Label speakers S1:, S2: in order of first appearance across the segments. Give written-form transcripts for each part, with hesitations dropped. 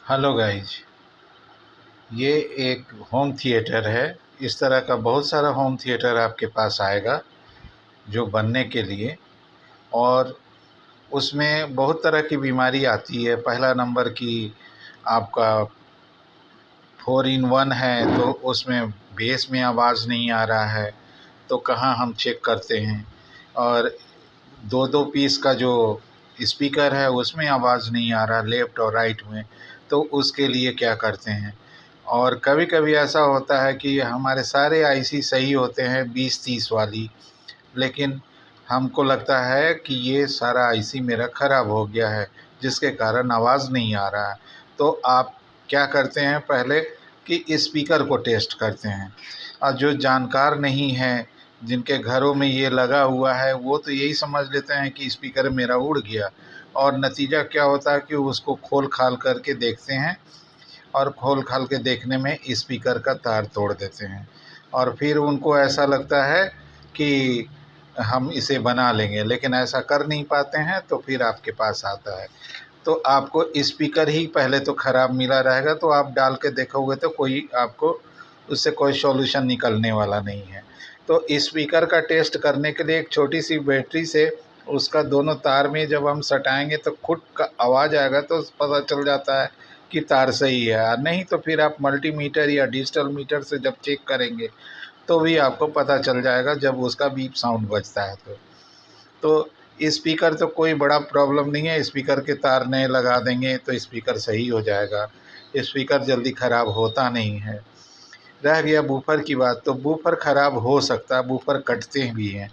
S1: Hello guys, ये एक home theatre है। इस तरह का बहुत सारा होम थिएटर आपके पास आएगा जो बनने के लिए, और उसमें बहुत तरह की बीमारी आती है। पहला नंबर की आपका 4 in 1 है, तो उसमें बेस में आवाज़ नहीं आ रहा है, तो कहाँ हम चेक करते हैं। और दो दो पीस का जो स्पीकर है उसमें आवाज़ नहीं आ रहा लेफ़्ट और राइट में, तो उसके लिए क्या करते हैं। और कभी-कभी ऐसा होता है कि हमारे सारे आईसी सही होते हैं 20-30 वाली, लेकिन हमको लगता है कि ये सारा आईसी मेरा ख़राब हो गया है, जिसके कारण आवाज़ नहीं आ रहा है। तो आप क्या करते हैं, पहले कि स्पीकर को टेस्ट करते हैं। और जो जानकार नहीं है, जिनके घरों में ये लगा हुआ है, वो तो यही समझ लेते हैं कि स्पीकर मेरा उड़ गया, और नतीजा क्या होता है कि उसको खोल-खाल करके देखते हैं, और खोल-खाल के देखने में स्पीकर का तार तोड़ देते हैं। और फिर उनको ऐसा लगता है कि हम इसे बना लेंगे, लेकिन ऐसा कर नहीं पाते हैं, तो फिर आपके पास आता है। तो आपको स्पीकर ही पहले तो ख़राब मिला रहेगा, तो आप डाल के देखोगे तो कोई आपको उससे कोई सॉल्यूशन निकलने वाला नहीं है। तो स्पीकर का टेस्ट करने के लिए एक छोटी सी बैटरी से उसका दोनों तार में जब हम सटाएंगे तो खुद का आवाज़ आएगा, तो पता चल जाता है कि तार सही है। और नहीं तो फिर आप मल्टीमीटर या डिजिटल मीटर से जब चेक करेंगे तो भी आपको पता चल जाएगा, जब उसका बीप साउंड बजता है तो स्पीकर तो कोई बड़ा प्रॉब्लम नहीं है। स्पीकर के तार नए लगा देंगे तो स्पीकर सही हो जाएगा। स्पीकर जल्दी ख़राब होता नहीं है। रह गया बूफर की बात, तो बूफर ख़राब हो सकता है, बूफर कटते भी हैं।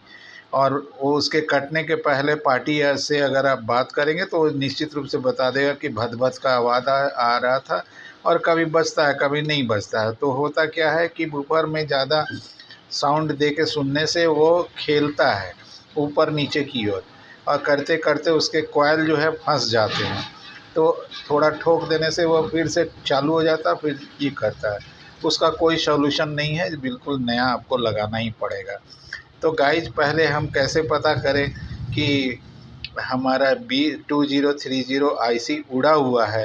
S1: और वो उसके कटने के पहले पार्टी से अगर आप बात करेंगे तो वो निश्चित रूप से बता देगा कि भद-भद का आवाज़ आ रहा था, और कभी बजता है कभी नहीं बजता है। तो होता क्या है कि बूफर में ज़्यादा साउंड दे के सुनने से वो खेलता है ऊपर नीचे की ओर, और करते करते उसके कॉइल जो है फंस जाते हैं। तो थोड़ा ठोक देने से वो फिर से चालू हो जाता है, फिर ये करता है। उसका कोई सॉल्यूशन नहीं है, बिल्कुल नया आपको लगाना ही पड़ेगा। तो गाइज, पहले हम कैसे पता करें कि हमारा B2030 आईसी उड़ा हुआ है।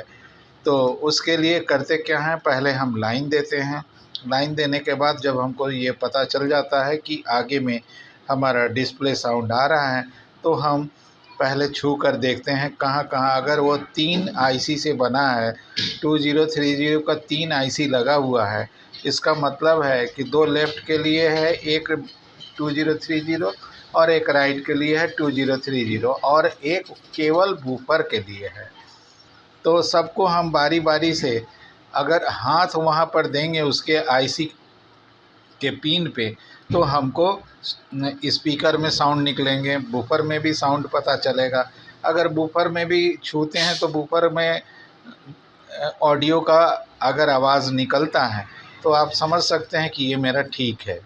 S1: तो उसके लिए करते क्या हैं, पहले हम लाइन देते हैं। लाइन देने के बाद जब हमको ये पता चल जाता है कि आगे में हमारा डिस्प्ले साउंड आ रहा है, तो हम पहले छू कर देखते हैं कहाँ-कहाँ। अगर वो 3 आईसी से बना है, 2030 का 3 आईसी लगा हुआ है, इसका मतलब है कि 2 लेफ़्ट के लिए है, एक 2030, और एक राइट के लिए है 2030, और एक केवल बूफर के लिए है। तो सबको हम बारी-बारी से अगर हाथ वहाँ पर देंगे उसके आईसी के पिन पे, तो हमको स्पीकर में साउंड निकलेंगे, बूफर में भी साउंड पता चलेगा। अगर बूफर में भी छूते हैं तो बूफर में ऑडियो का अगर आवाज़ निकलता है, तो आप समझ सकते हैं कि ये मेरा ठीक है।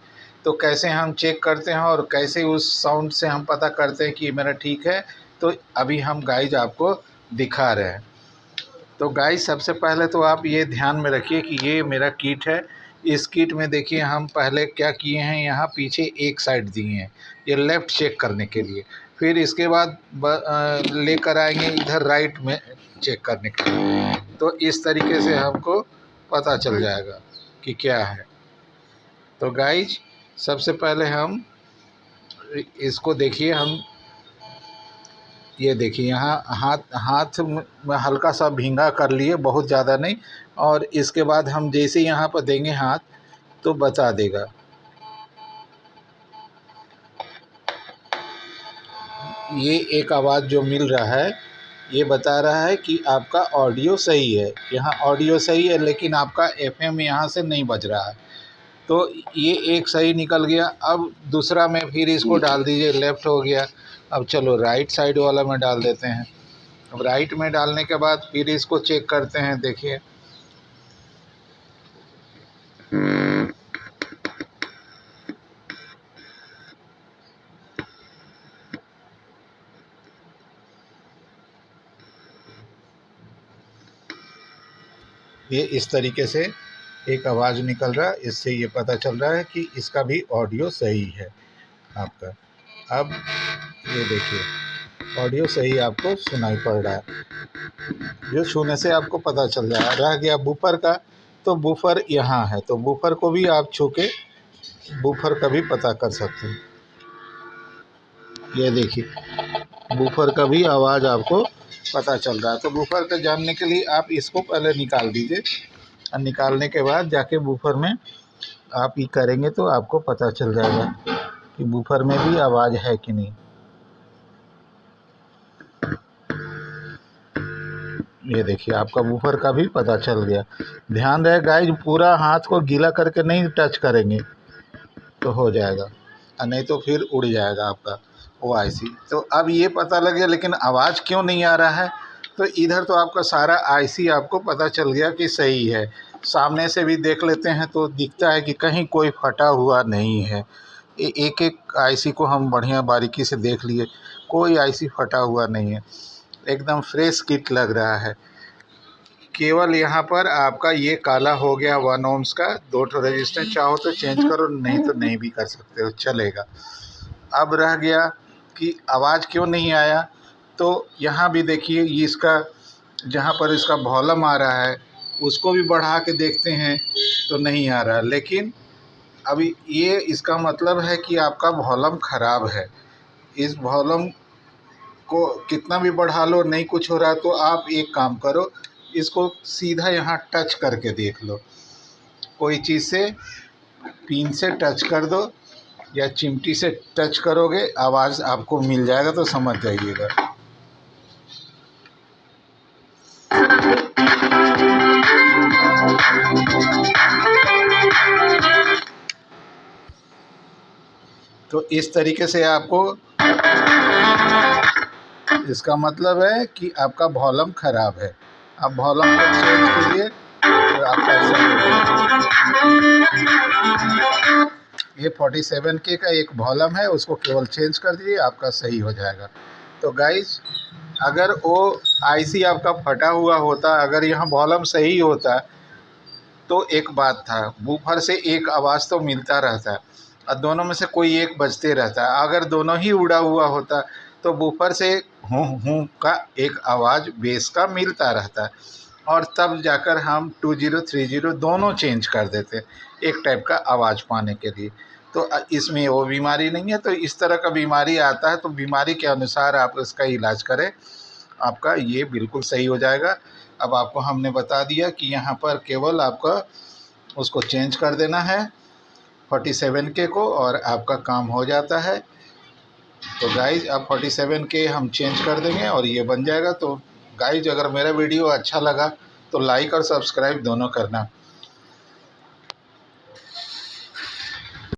S1: तो कैसे हम चेक करते हैं और कैसे उस साउंड से हम पता करते हैं कि ये मेरा ठीक है, तो अभी हम गाइज आपको दिखा रहे हैं। तो गाइस, सबसे पहले तो आप ये ध्यान में रखिए कि ये मेरा किट है। इस किट में देखिए हम पहले क्या किए हैं, यहाँ पीछे एक साइड दिए हैं, ये लेफ़्ट चेक करने के लिए। फिर इसके बाद लेकर आएंगे इधर राइट में चेक करने के लिए। तो इस तरीके से हमको पता चल जाएगा कि क्या है। तो गाइज, सबसे पहले हम इसको देखिए, हम ये देखिए यहाँ हाथ हाथ में हल्का सा भींगा कर लिए, बहुत ज़्यादा नहीं। और इसके बाद हम जैसे यहाँ पर देंगे हाथ, तो बता देगा। ये एक आवाज़ जो मिल रहा है, ये बता रहा है कि आपका ऑडियो सही है। यहाँ ऑडियो सही है, लेकिन आपका एफएम यहाँ से नहीं बज रहा है। तो ये एक सही निकल गया। अब दूसरा में फिर इसको डाल दीजिए, लेफ़्ट हो गया। अब चलो राइट साइड वाला में डाल देते हैं। अब राइट में डालने के बाद फिर इसको चेक करते हैं। देखिए, ये इस तरीके से एक आवाज़ निकल रहा है। इससे ये पता चल रहा है कि इसका भी ऑडियो सही है आपका। अब ये देखिए, ऑडियो सही आपको सुनाई पड़ रहा है। जो छूने से आपको पता चल जाएगा। रह गया बूफर का, तो बूफर यहाँ है, तो बूफर को भी आप छू के बूफर का भी पता कर सकते हैं। ये देखिए बूफर का भी आवाज़ आपको पता चल रहा है। तो बूफर का जानने के लिए आप इसको पहले निकाल दीजिए, और निकालने के बाद जाके बूफर में आप ये करेंगे तो आपको पता चल जाएगा कि बूफर में भी आवाज़ है कि नहीं। ये देखिए आपका बूफर का भी पता चल गया। ध्यान रहे गाइस, पूरा हाथ को गीला करके नहीं टच करेंगे तो हो जाएगा, और नहीं तो फिर उड़ जाएगा आपका वो आईसी। तो अब ये पता लग गया, लेकिन आवाज़ क्यों नहीं आ रहा है? तो इधर तो आपका सारा आईसी आपको पता चल गया कि सही है। सामने से भी देख लेते हैं तो दिखता है कि कहीं कोई फटा हुआ नहीं है। एक एक आईसी को हम बढ़िया बारीकी से देख लिए, कोई आईसी फटा हुआ नहीं है, एकदम फ्रेश किट लग रहा है। केवल यहाँ पर आपका ये काला हो गया 1 ohms का, 2 रजिस्टर, चाहो तो चेंज करो, नहीं तो नहीं भी कर सकते हो, चलेगा। अब रह गया कि आवाज़ क्यों नहीं आया, तो यहाँ भी देखिए ये इसका जहाँ पर इसका वॉल्यूम आ रहा है उसको भी बढ़ा के देखते हैं तो नहीं आ रहा। लेकिन अभी ये इसका मतलब है कि आपका वॉल्यूम ख़राब है। इस वॉल्यूम को कितना भी बढ़ा लो नहीं कुछ हो रहा, तो आप एक काम करो, इसको सीधा यहाँ टच करके देख लो, कोई चीज़ से पिन से टच कर दो या चिमटी से टच करोगे, आवाज़ आपको मिल जाएगा, तो समझ जाइएगा। तो इस तरीके से आपको, इसका मतलब है कि आपका वॉल्यूम ख़राब है। अब वॉल्यूम को चेंज कीजिए तो आपका ये 47K का एक वॉल्यूम है, उसको केवल चेंज कर दीजिए, आपका सही हो जाएगा। तो गाइस, अगर वो आईसी आपका फटा हुआ होता, अगर यहाँ वॉल्यूम सही होता तो एक बात था, बूफर से एक आवाज़ तो मिलता रहता और दोनों में से कोई एक बजते रहता। अगर दोनों ही उड़ा हुआ होता तो बूफर से हूँ का एक आवाज़ बेस का मिलता रहता, और तब जाकर हम 2030 दोनों चेंज कर देते एक टाइप का आवाज़ पाने के लिए। तो इसमें वो बीमारी नहीं है। तो इस तरह का बीमारी आता है तो बीमारी के अनुसार आप इसका इलाज करें, आपका ये बिल्कुल सही हो जाएगा। अब आपको हमने बता दिया कि यहाँ पर केवल आपका उसको चेंज कर देना है 47K को, और आपका काम हो जाता है। तो गाइज अब 47K हम चेंज कर देंगे और ये बन जाएगा। तो गाइज अगर मेरा वीडियो अच्छा लगा तो लाइक और सब्सक्राइब दोनों करना।